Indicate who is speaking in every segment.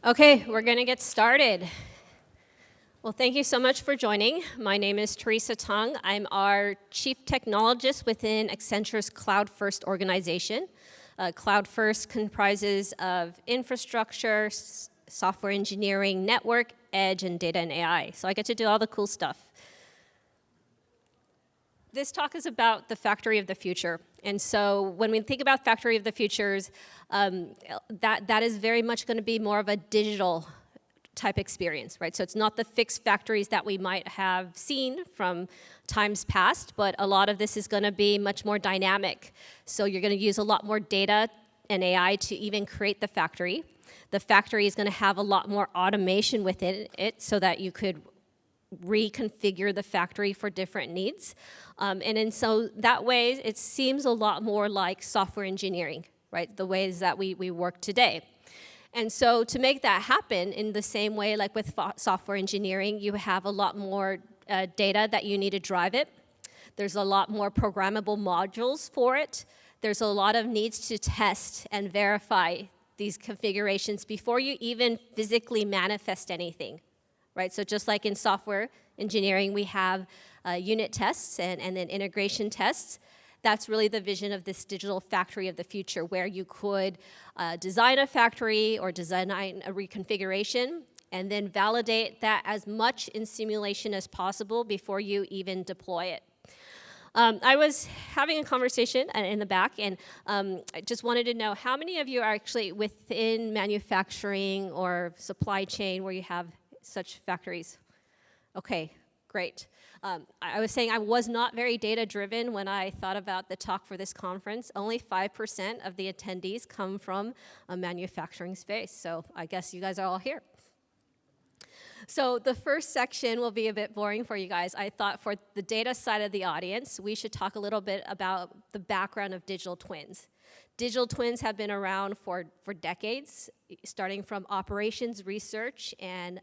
Speaker 1: Okay, we're going to get started. Well, thank you so much for joining. My name is Teresa Tong. I'm our Chief Technologist within Accenture's Cloud First organization. Cloud First comprises of infrastructure, software engineering, network, edge, and data and AI. So I get to do all the cool stuff. This talk is about the factory of the future. And so when we think about factory of the futures, that is very much going to be more of a digital type experience, right? So it's not the fixed factories that we might have seen from times past, but a lot of this is going to be much more dynamic. So you're going to use a lot more data and AI to even create the factory. The factory is going to have a lot more automation within it so that you could reconfigure the factory for different needs. And so that way, it seems a lot more like software engineering, right? The ways that we work today. And so to make that happen in the same way, like with software engineering, you have a lot more data that you need to drive it. There's a lot more programmable modules for it. There's a lot of needs to test and verify these configurations before you even physically manifest anything. Right, so just like in software engineering, we have unit tests and then integration tests. That's really the vision of this digital factory of the future, where you could design a factory or design a reconfiguration and then validate that as much in simulation as possible before you even deploy it. I was having a conversation in the back, and I just wanted to know how many of you are actually within manufacturing or supply chain where you have such factories? Okay, great. I was saying I was not very data-driven when I thought about the talk for this conference. Only 5% of the attendees come from a manufacturing space, so I guess you guys are all here. So the first section will be a bit boring for you guys. I thought for the data side of the audience, we should talk a little bit about the background of digital twins. Digital twins have been around for decades, starting from operations research and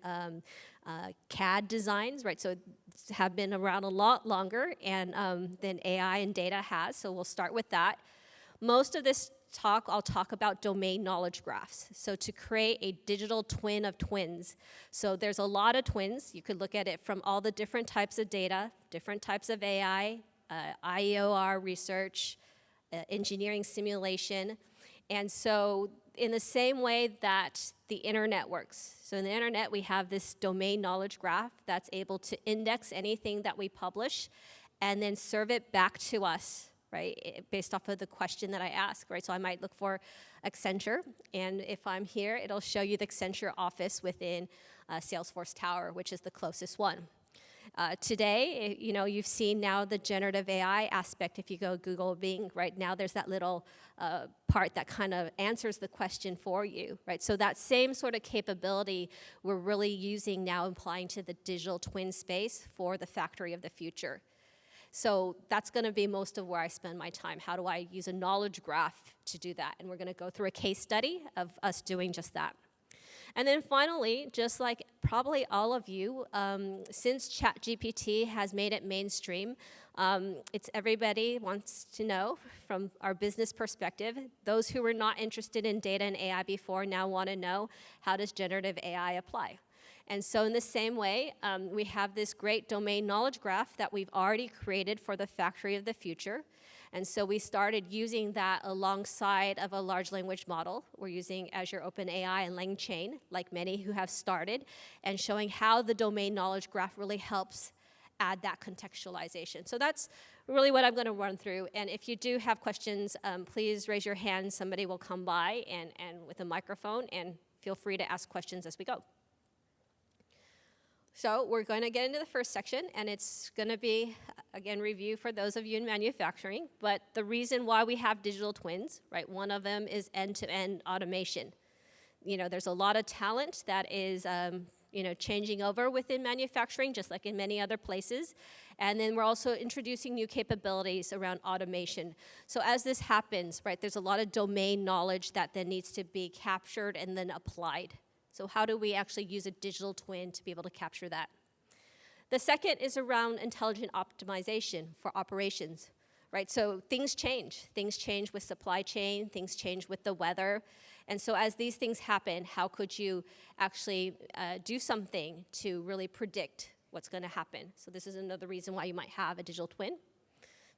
Speaker 1: CAD designs, right? So have been around a lot longer and than AI and data has, so we'll start with that. Most of this talk, I'll talk about domain knowledge graphs. So to create a digital twin of twins. So there's a lot of twins. You could look at it from all the different types of data, different types of AI, IEOR research, engineering simulation. And so in the same way that the internet works. So in the internet, we have this domain knowledge graph that's able to index anything that we publish and then serve it back to us, right, based off of the question that I ask, right? So I might look for Accenture, and if I'm here, it'll show you the Accenture office within Salesforce Tower, which is the closest one. Today, you know, you've seen now the generative AI aspect. If you go Google Bing, right now there's that little part that kind of answers the question for you, right? So that same sort of capability we're really using now, applying to the digital twin space for the factory of the future. So that's going to be most of where I spend my time. How do I use a knowledge graph to do that? And we're going to go through a case study of us doing just that. And then finally, just like probably all of you, since ChatGPT has made it mainstream, it's everybody wants to know from our business perspective. Those who were not interested in data and AI before now want to know, how does generative AI apply? And so in the same way, we have this great domain knowledge graph that we've already created for the factory of the future. And so we started using that alongside of a large language model. We're using Azure OpenAI and LangChain, like many who have started, and showing how the domain knowledge graph really helps add that contextualization. So that's really what I'm going to run through. And if you do have questions, please raise your hand. Somebody will come by and with a microphone, and feel free to ask questions as we go. So we're going to get into the first section, and it's going to be, again, review for those of you in manufacturing. But the reason why we have digital twins, right, one of them is end-to-end automation. You know, there's a lot of talent that is, you know, changing over within manufacturing, just like in many other places. And then we're also introducing new capabilities around automation. So as this happens, right, there's a lot of domain knowledge that then needs to be captured and then applied. So how do we actually use a digital twin to be able to capture that? The second is around intelligent optimization for operations, right? So things change. Things change with supply chain. Things change with the weather. And so as these things happen, how could you actually do something to really predict what's going to happen? So this is another reason why you might have a digital twin.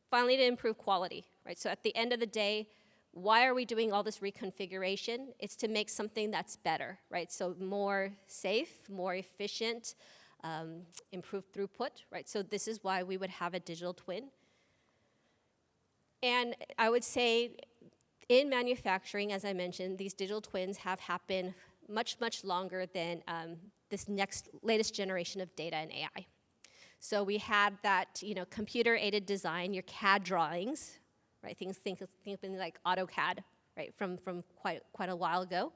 Speaker 1: Finally, to improve quality, right? So at the end of the day, why are we doing all this reconfiguration? It's to make something that's better, right? So more safe, more efficient, improved throughput, right? So this is why we would have a digital twin. And I would say in manufacturing, as I mentioned, these digital twins have happened much, much longer than this latest generation of data and AI. So we had that, computer-aided design, your CAD drawings, right? Think of things like AutoCAD, right? From quite a while ago.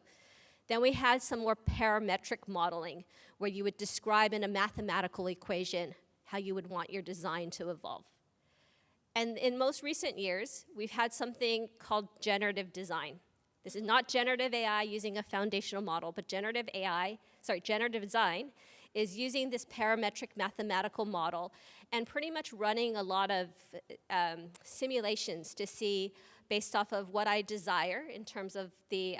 Speaker 1: Then we had some more parametric modeling, where you would describe in a mathematical equation how you would want your design to evolve. And in most recent years, we've had something called generative design. This is not generative AI using a foundational model, but generative design is using this parametric mathematical model and pretty much running a lot of simulations to see, based off of what I desire in terms of the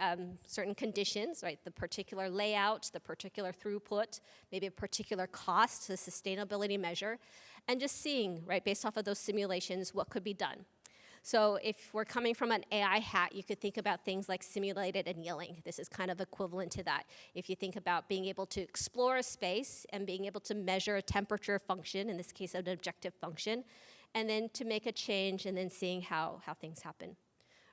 Speaker 1: certain conditions, right? The particular layout, the particular throughput, maybe a particular cost, a sustainability measure, and just seeing, right, based off of those simulations, what could be done. So if we're coming from an AI hat, you could think about things like simulated annealing. This is kind of equivalent to that. If you think about being able to explore a space and being able to measure a temperature function, in this case an objective function, and then to make a change and then seeing how things happen,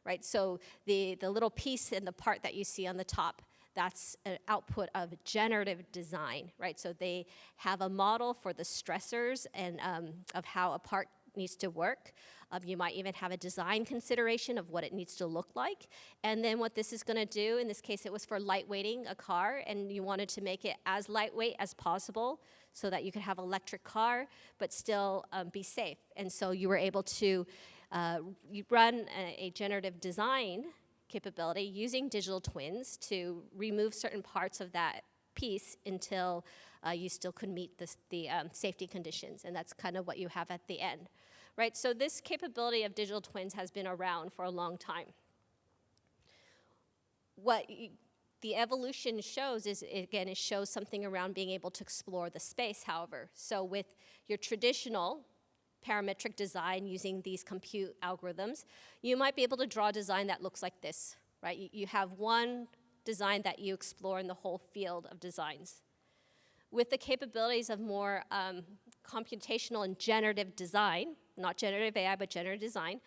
Speaker 1: right? So the little piece and the part that you see on the top, that's an output of generative design, right? So they have a model for the stressors and of how a part needs to work. You might even have a design consideration of what it needs to look like. And then what this is going to do, in this case it was for lightweighting a car, and you wanted to make it as lightweight as possible so that you could have an electric car but still be safe. And so you were able to you run a generative design capability using digital twins to remove certain parts of that piece until you still could meet the safety conditions, and that's kind of what you have at the end, right? So this capability of digital twins has been around for a long time. What the evolution shows is, again, it shows something around being able to explore the space, however. So with your traditional parametric design using these compute algorithms, you might be able to draw a design that looks like this, right? You have one design that you explore in the whole field of designs. With the capabilities of more computational and generative design, not generative AI, but generative design,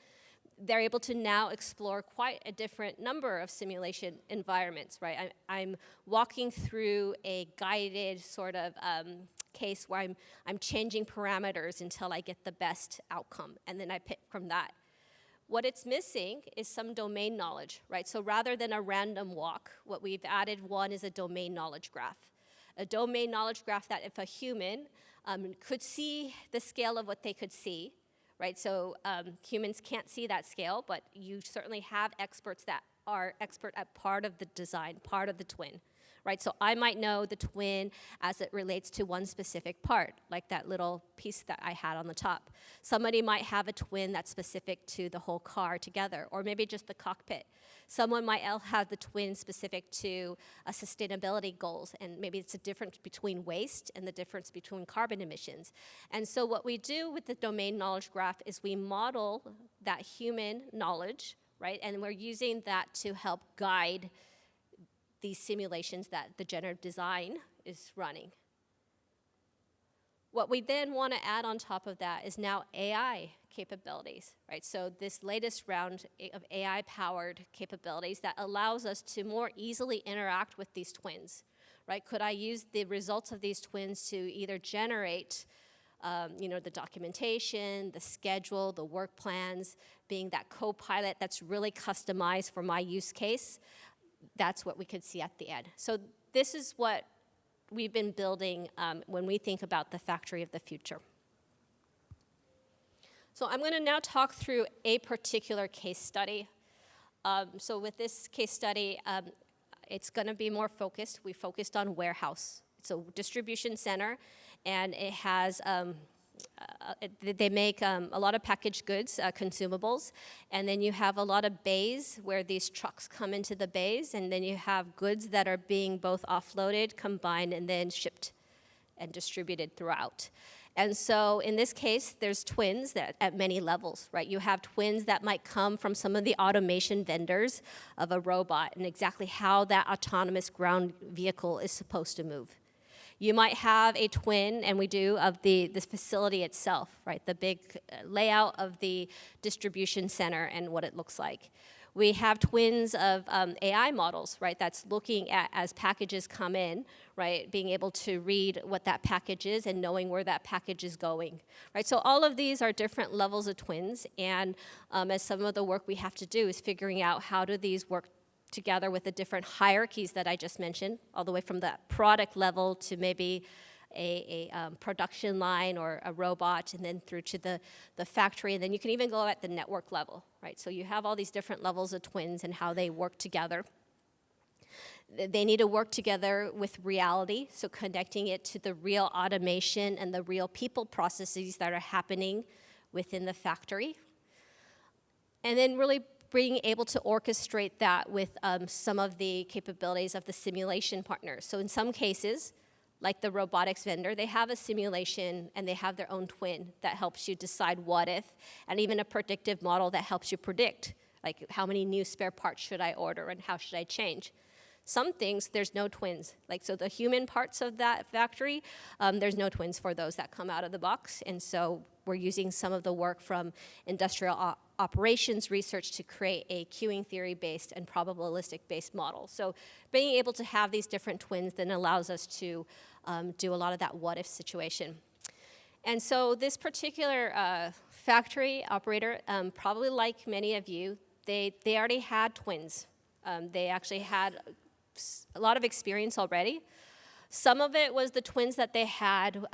Speaker 1: they're able to now explore quite a different number of simulation environments, right? I'm walking through a guided sort of case where I'm changing parameters until I get the best outcome, and then I pick from that. What it's missing is some domain knowledge, right? So rather than a random walk, what we've added one is a domain knowledge graph. A domain knowledge graph that if a human could see the scale of what they could see, right? So humans can't see that scale, but you certainly have experts that are expert at part of the design, part of the twin, right? So I might know the twin as it relates to one specific part, like that little piece that I had on the top. Somebody might have a twin that's specific to the whole car together, or maybe just the cockpit. Someone might have the twin specific to sustainability goals, and maybe it's a difference between waste and the difference between carbon emissions. And so what we do with the domain knowledge graph is we model that human knowledge, right? And we're using that to help guide these simulations that the generative design is running. What we then want to add on top of that is now AI capabilities, right? So this latest round of AI-powered capabilities that allows us to more easily interact with these twins, right? Could I use the results of these twins to either generate the documentation, the schedule, the work plans, being that co-pilot that's really customized for my use case? That's what we could see at the end. So this is what we've been building when we think about the factory of the future. So I'm going to now talk through a particular case study. So with this case study, it's going to be more focused. We focused on warehouse. It's a distribution center, and it has they make a lot of packaged goods, consumables, and then you have a lot of bays where these trucks come into the bays, and then you have goods that are being both offloaded, combined, and then shipped and distributed throughout. And so in this case, there's twins that at many levels, right? You have twins that might come from some of the automation vendors of a robot and exactly how that autonomous ground vehicle is supposed to move. You might have a twin, and we do, of the facility itself, right? The big layout of the distribution center and what it looks like. We have twins of AI models, right? That's looking at, as packages come in, right? Being able to read what that package is and knowing where that package is going, right? So all of these are different levels of twins, and as some of the work we have to do is figuring out how do these work together with the different hierarchies that I just mentioned, all the way from that product level to maybe a production line or a robot, and then through to the factory, and then you can even go at the network level, right? So you have all these different levels of twins and how they work together. They need to work together with reality, so connecting it to the real automation and the real people processes that are happening within the factory. And then really being able to orchestrate that with some of the capabilities of the simulation partners. So in some cases, like the robotics vendor, they have a simulation and they have their own twin that helps you decide what if, and even a predictive model that helps you predict, like how many new spare parts should I order and how should I change. Some things, there's no twins. Like, so the human parts of that factory, there's no twins for those that come out of the box. And so we're using some of the work from industrial operations research to create a queuing theory-based and probabilistic-based model. So being able to have these different twins then allows us to do a lot of that what-if situation. And so this particular factory operator, probably like many of you, they already had twins. They actually had a lot of experience already. Some of it was the twins that they had,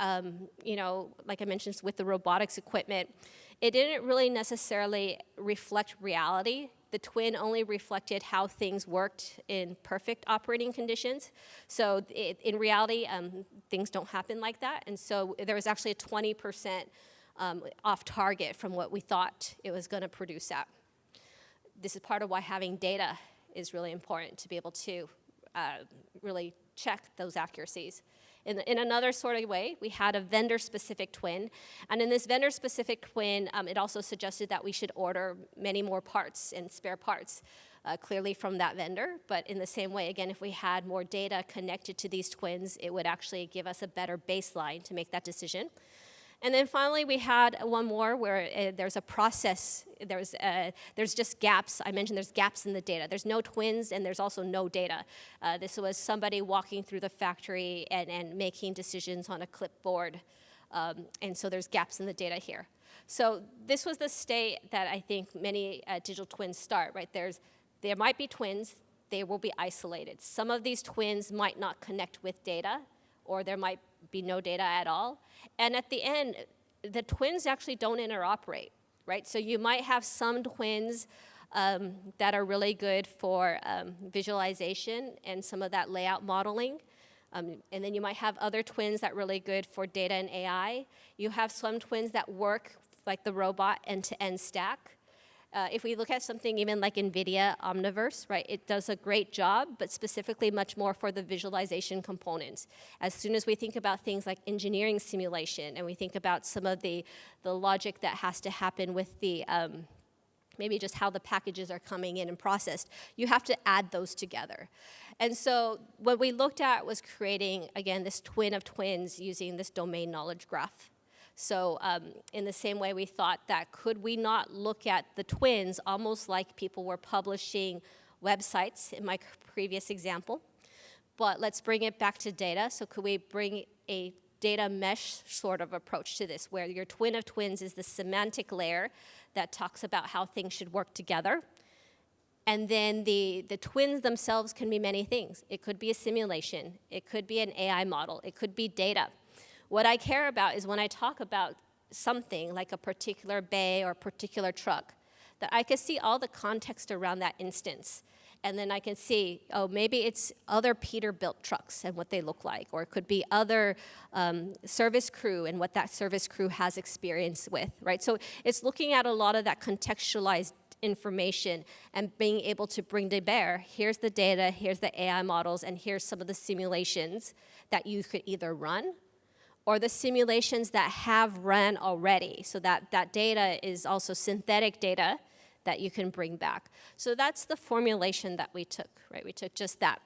Speaker 1: you know, like I mentioned with the robotics equipment. It didn't really necessarily reflect reality. The twin only reflected how things worked in perfect operating conditions. So in reality, things don't happen like that. And so there was actually a 20% off target from what we thought it was going to produce at. This is part of why having data is really important, to be able to really check those accuracies. In another sort of way, we had a vendor-specific twin, and in this vendor-specific twin, it also suggested that we should order many more parts and spare parts, clearly from that vendor, but in the same way, again, if we had more data connected to these twins, it would actually give us a better baseline to make that decision. And then finally, we had one more where there's a process, there's just gaps. I mentioned there's gaps in the data. There's no twins, and there's also no data. This was somebody walking through the factory and making decisions on a clipboard. And so there's gaps in the data here. So this was the state that I think many digital twins start, right? There might be twins. They will be isolated. Some of these twins might not connect with data, or there might be no data at all. And at the end, the twins actually don't interoperate, right? So you might have some twins that are really good for visualization and some of that layout modeling. And then you might have other twins that are really good for data and AI. You have some twins that work like the robot end-to-end stack. If we look at something even like NVIDIA Omniverse, right, it does a great job, but specifically much more for the visualization components. As soon as we think about things like engineering simulation, and we think about some of the logic that has to happen with the maybe just how the packages are coming in and processed, you have to add those together. And so what we looked at was creating, again, this twin of twins using this domain knowledge graph. So in the same way, we thought that could we not look at the twins almost like people were publishing websites in my previous example, but let's bring it back to data. So could we bring a data mesh sort of approach to this, where your twin of twins is the semantic layer that talks about how things should work together. And then the twins themselves can be many things. It could be a simulation. It could be an AI model. It could be data. What I care about is when I talk about something like a particular bay or a particular truck, that I can see all the context around that instance. and then I can see, oh, maybe it's other Peterbilt trucks and what they look like, or it could be other service crew and what that service crew has experience with, right? So it's looking at a lot of that contextualized information and being able to bring to bear, here's the data, here's the AI models, and here's some of the simulations that you could either run or the simulations that have run already. So that data is also synthetic data that you can bring back. So that's the formulation that we took, right? We took just that.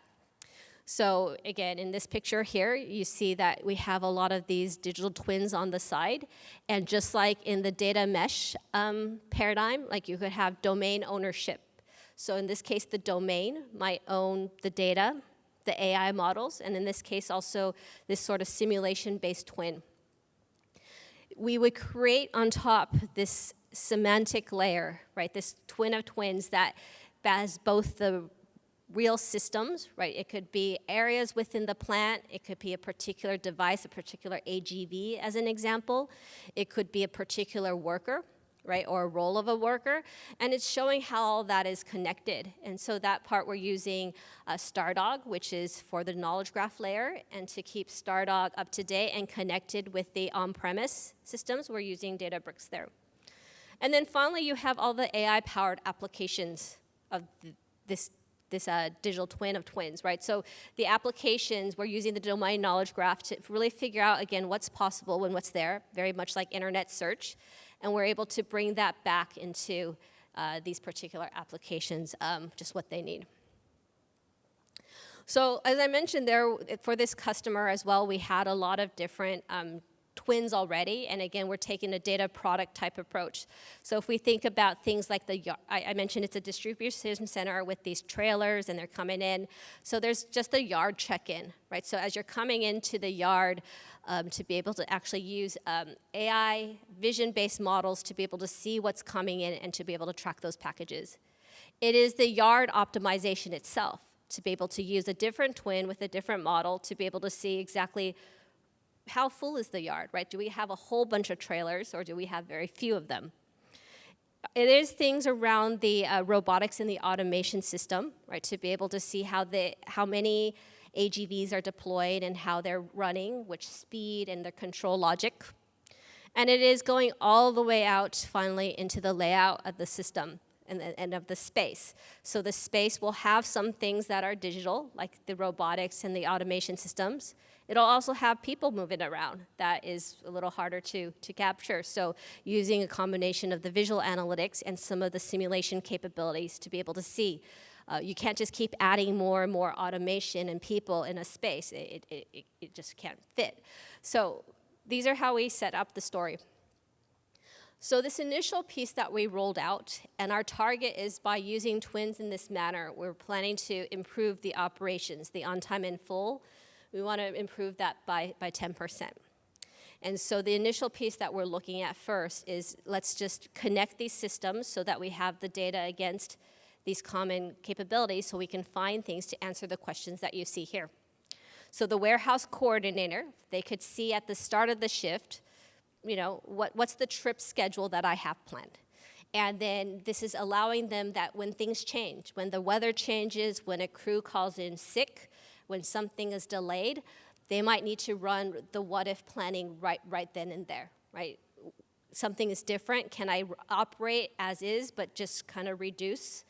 Speaker 1: So again, in this picture here, you see that we have a lot of these digital twins on the side. And just like in the data mesh paradigm, like you could have domain ownership. So in this case, the domain might own the data, the AI models, and in this case also this sort of simulation-based twin. We would create on top this semantic layer, right? This twin of twins that has both the real systems, right? It could be areas within the plant. It could be a particular device, a particular AGV as an example. It could be a particular worker, right? Or a role of a worker. And it's showing how all that is connected. And so that part we're using Stardog, which is for the knowledge graph layer. And to keep Stardog up to date and connected with the on-premise systems, we're using Databricks there. And then finally, you have all the AI-powered applications of this digital twin of twins, right? So the applications, we're using the domain knowledge graph to really figure out, again, what's possible and what's there, very much like internet search. And we're able to bring that back into these particular applications, just what they need. So as I mentioned there, for this customer as well, we had a lot of different twins already, and again, we're taking a data product type approach. So if we think about things like I mentioned it's a distribution center with these trailers and they're coming in. So there's just a yard check-in, right? So as you're coming into the yard, to be able to actually use AI vision-based models to be able to see what's coming in and to be able to track those packages. It is the yard optimization itself, to be able to use a different twin with a different model to be able to see exactly how full is the yard, right? Do we have a whole bunch of trailers or do we have very few of them? It is things around the robotics and the automation system, right? To be able to see how many AGVs are deployed and how they're running, which speed and the control logic. And it is going all the way out finally into the layout of the system and of the space. So the space will have some things that are digital, like the robotics and the automation systems. It'll also have people moving around. That is a little harder to capture. So using a combination of the visual analytics and some of the simulation capabilities to be able to see. You can't just keep adding more and more automation and people in a space. It just can't fit. So these are how we set up the story. So this initial piece that we rolled out, and our target is by using twins in this manner, we're planning to improve the operations, the on time in full. We want to improve that by 10%. And so the initial piece that we're looking at first is let's just connect these systems so that we have the data against these common capabilities so we can find things to answer the questions that you see here. So the warehouse coordinator, they could see at the start of the shift, you know, what's the trip schedule that I have planned? And then this is allowing them that when things change, when the weather changes, when a crew calls in sick, when something is delayed, they might need to run the what-if planning right then and there, right? Something is different. Can I operate as is, but just kind of reduce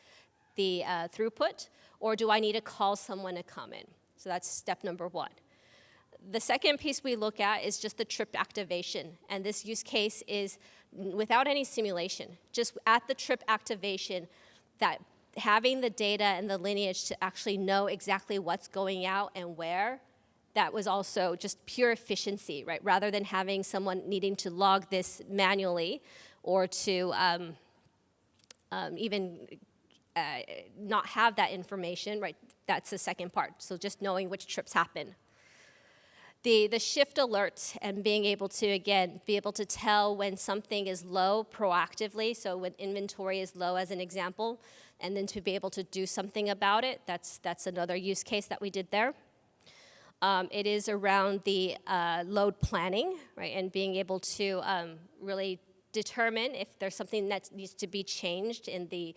Speaker 1: the throughput? Or do I need to call someone to come in? So that's step number one. The second piece we look at is just the trip activation. And this use case is without any simulation, just at the trip activation, that having the data and the lineage to actually know exactly what's going out and where, that was also just pure efficiency, right? Rather than having someone needing to log this manually or to even not have that information, right? That's the second part. So just knowing which trips happen. The shift alert and being able to, again, be able to tell when something is low proactively, so when inventory is low as an example, and then to be able to do something about it, that's another use case that we did there. It is around the load planning, right, and being able to really determine if there's something that needs to be changed in the,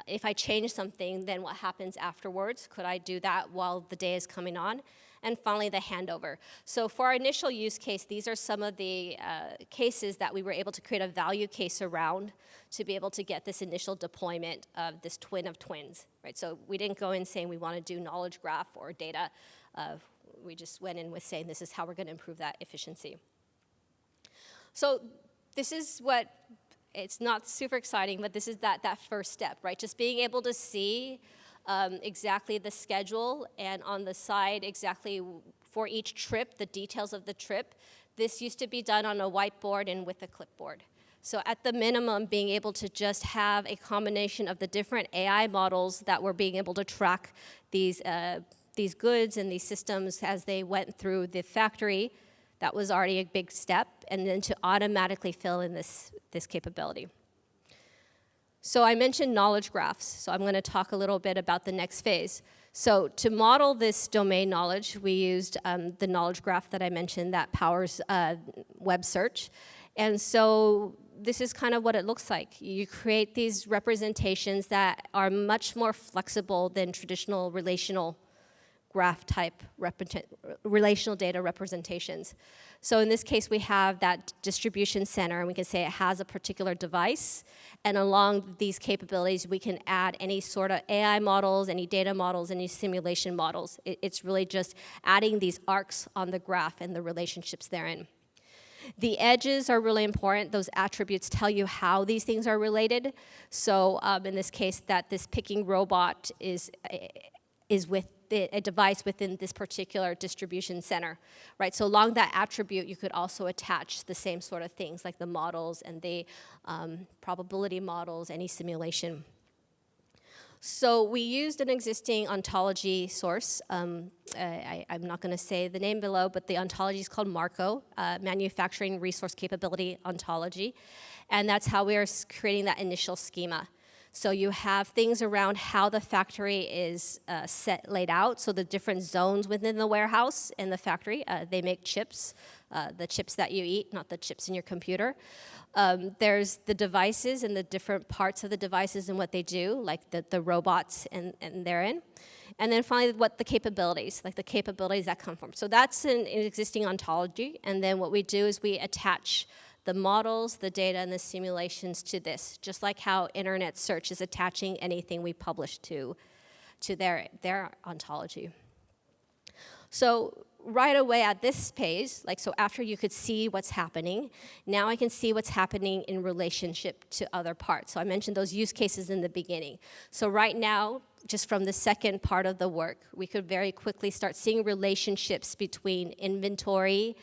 Speaker 1: if I change something, then what happens afterwards? Could I do that while the day is coming on? And finally, the handover. So for our initial use case, these are some of the cases that we were able to create a value case around to be able to get this initial deployment of this twin of twins, right? So we didn't go in saying we want to do knowledge graph or data. We just went in with saying this is how we're going to improve that efficiency. So this is what, it's not super exciting, but this is that first step, right? Just being able to see exactly the schedule, and on the side exactly for each trip, the details of the trip. This used to be done on a whiteboard and with a clipboard. So at the minimum, being able to just have a combination of the different AI models that were being able to track these goods and these systems as they went through the factory, that was already a big step, and then to automatically fill in this capability. So I mentioned knowledge graphs, so I'm going to talk a little bit about the next phase. So to model this domain knowledge, we used the knowledge graph that I mentioned that powers web search. And so this is kind of what it looks like. You create these representations that are much more flexible than traditional relational graph type relational data representations. So in this case, we have that distribution center, and we can say it has a particular device, and along these capabilities, we can add any sort of AI models, any data models, any simulation models. It's really just adding these arcs on the graph and the relationships therein. The edges are really important. Those attributes tell you how these things are related. So in this case, that this picking robot is with a device within this particular distribution center, right? So along that attribute, you could also attach the same sort of things like the models and the probability models, any simulation. So we used an existing ontology source. I'm not going to say the name below, but the ontology is called Marco, Manufacturing Resource Capability Ontology. And that's how we are creating that initial schema. So you have things around how the factory is laid out. So the different zones within the warehouse and the factory, they make chips, the chips that you eat, not the chips in your computer. There's the devices and the different parts of the devices and what they do, like the robots and therein. And then finally, what the capabilities, like the capabilities that come from. So that's an existing ontology. And then what we do is we attach the models, the data, and the simulations to this, just like how internet search is attaching anything we publish to their ontology. So right away at this page, so after you could see what's happening, now I can see what's happening in relationship to other parts. So I mentioned those use cases in the beginning. So right now, just from the second part of the work, we could very quickly start seeing relationships between inventory,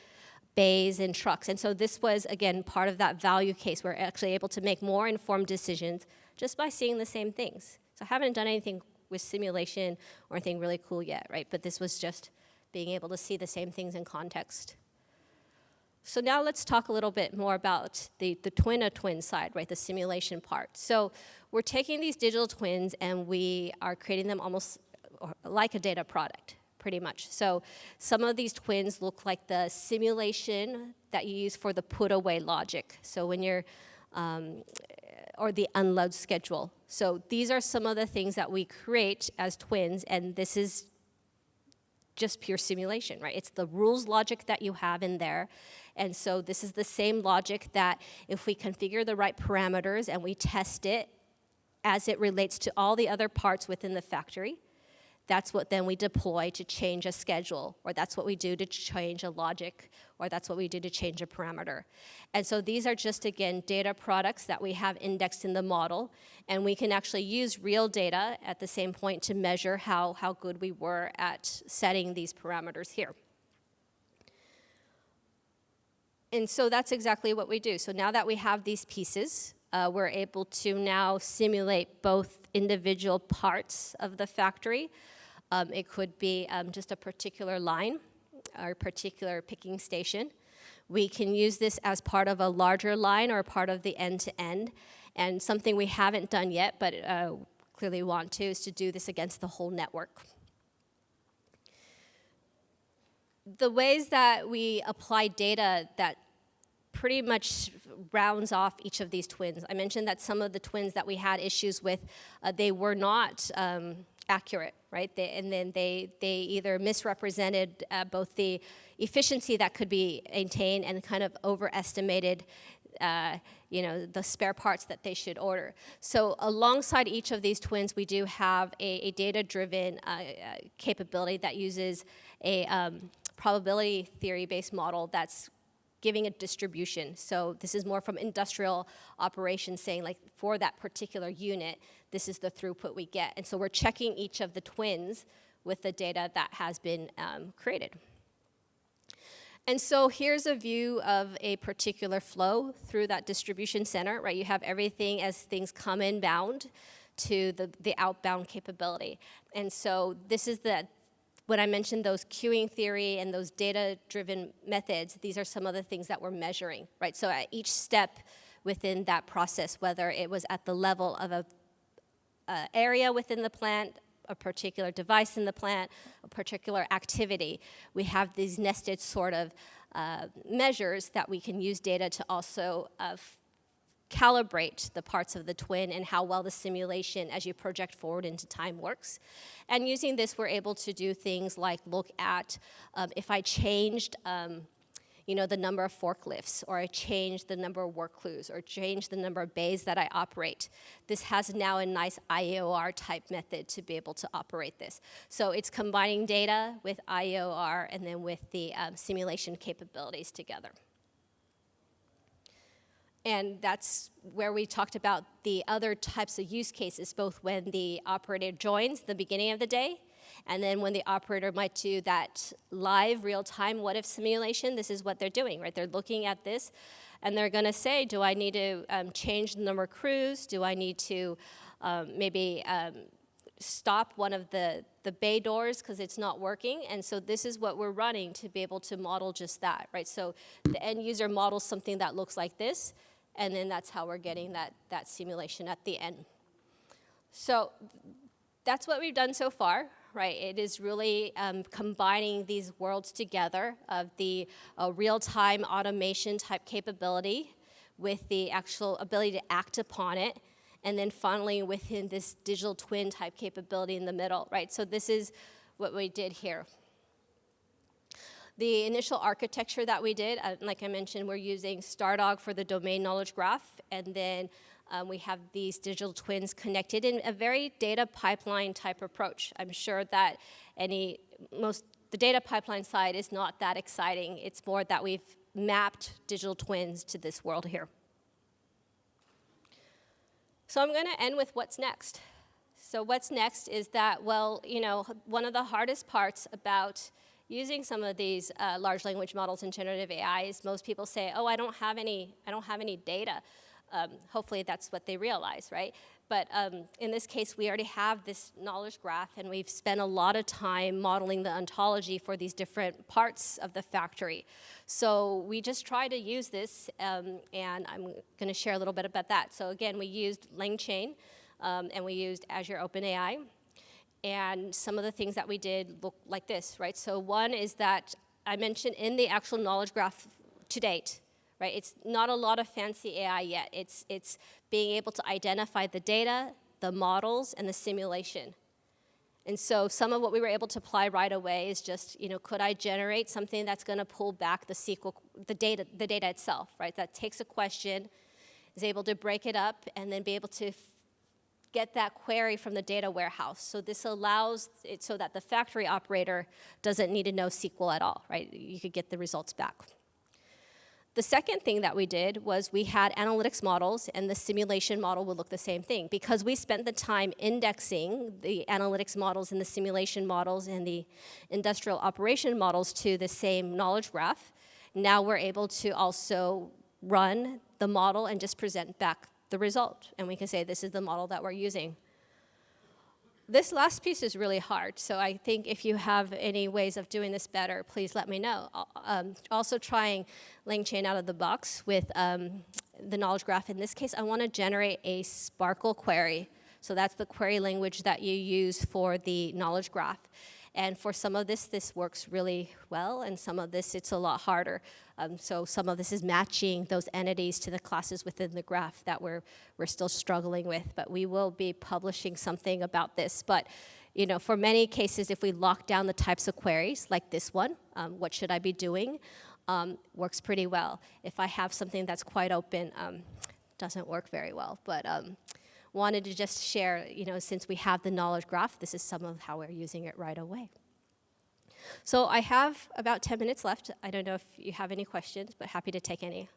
Speaker 1: bays, and trucks. And so this was, again, part of that value case. We're actually able to make more informed decisions just by seeing the same things. So I haven't done anything with simulation or anything really cool yet, right? But this was just being able to see the same things in context. So now let's talk a little bit more about the twin of twin side, right? The simulation part. So we're taking these digital twins and we are creating them almost like a data product, pretty much. So some of these twins look like the simulation that you use for the put away logic. So when you're, or the unload schedule. So these are some of the things that we create as twins, and this is just pure simulation, right? It's the rules logic that you have in there. And so this is the same logic that if we configure the right parameters and we test it as it relates to all the other parts within the factory, that's what then we deploy to change a schedule, or that's what we do to change a logic, or that's what we do to change a parameter. And so these are just, again, data products that we have indexed in the model, and we can actually use real data at the same point to measure how good we were at setting these parameters here. And so that's exactly what we do. So now that we have these pieces, we're able to now simulate both individual parts of the factory. It could be just a particular line or a particular picking station. We can use this as part of a larger line or part of the end-to-end. And something we haven't done yet, but clearly want to, is to do this against the whole network. The ways that we apply data that pretty much rounds off each of these twins. I mentioned that some of the twins that we had issues with, they were not accurate, right? And then they either misrepresented both the efficiency that could be maintained and kind of overestimated the spare parts that they should order. So alongside each of these twins, we do have a data-driven capability that uses a probability theory-based model that's giving a distribution. So this is more from industrial operations saying, like, for that particular unit, this is the throughput we get. And so we're checking each of the twins with the data that has been created. And so here's a view of a particular flow through that distribution center, right? You have everything as things come inbound to the outbound capability. And so this is when I mentioned those queuing theory and those data-driven methods, these are some of the things that we're measuring, right? So at each step within that process, whether it was at the level of a area within the plant, a particular device in the plant, a particular activity, we have these nested sort of measures that we can use data to also calibrate the parts of the twin and how well the simulation as you project forward into time works. And using this, we're able to do things like look at if I changed the number of forklifts, or I change the number of work crews, or change the number of bays that I operate. This has now a nice IOR type method to be able to operate this. So it's combining data with IOR and then with the simulation capabilities together. And that's where we talked about the other types of use cases, both when the operator joins the beginning of the day, and then when the operator might do that live, real-time what-if simulation. This is what they're doing, right? They're looking at this, and they're going to say, do I need to change the number of crews? Do I need to maybe stop one of the bay doors because it's not working? And so this is what we're running to be able to model just that, right? So the end user models something that looks like this, and then that's how we're getting that simulation at the end. So that's what we've done so far, right? It is really combining these worlds together of the real-time automation type capability with the actual ability to act upon it, and then finally within this digital twin type capability in the middle, right? So this is what we did here. The initial architecture that we did, like I mentioned, we're using Stardog for the domain knowledge graph, and then we have these digital twins connected in a very data pipeline type approach. I'm sure that the data pipeline side is not that exciting. It's more that we've mapped digital twins to this world here. So I'm going to end with what's next. So what's next is that, well, one of the hardest parts about using some of these large language models and generative AI is most people say, oh, I don't have any data. Hopefully that's what they realize, right? But in this case, we already have this knowledge graph, and we've spent a lot of time modeling the ontology for these different parts of the factory. So we just try to use this, and I'm going to share a little bit about that. So again, we used LangChain, and we used Azure OpenAI. And some of the things that we did look like this, right? So one is that I mentioned in the actual knowledge graph to date, right? It's not a lot of fancy AI yet. It's being able to identify the data, the models, and the simulation. And so some of what we were able to apply right away is just, could I generate something that's going to pull back the SQL, the data itself, right? That takes a question, is able to break it up, and then be able to get that query from the data warehouse. So this allows it so that the factory operator doesn't need to know SQL at all, right? You could get the results back. The second thing that we did was we had analytics models, and the simulation model would look the same thing. Because we spent the time indexing the analytics models and the simulation models and the industrial operation models to the same knowledge graph, now we're able to also run the model and just present back the result. And we can say, this is the model that we're using. This last piece is really hard, so I think if you have any ways of doing this better, please let me know. Also trying LangChain out of the box with the knowledge graph. In this case, I want to generate a Sparkle query. So that's the query language that you use for the knowledge graph. And for some of this works really well, and some of this, it's a lot harder. So some of this is matching those entities to the classes within the graph that we're still struggling with, but we will be publishing something about this. But for many cases, if we lock down the types of queries, like this one, what should I be doing, works pretty well. If I have something that's quite open, doesn't work very well. But wanted to just share, since we have the knowledge graph, this is some of how we're using it right away. So I have about 10 minutes left. I don't know if you have any questions, but happy to take any.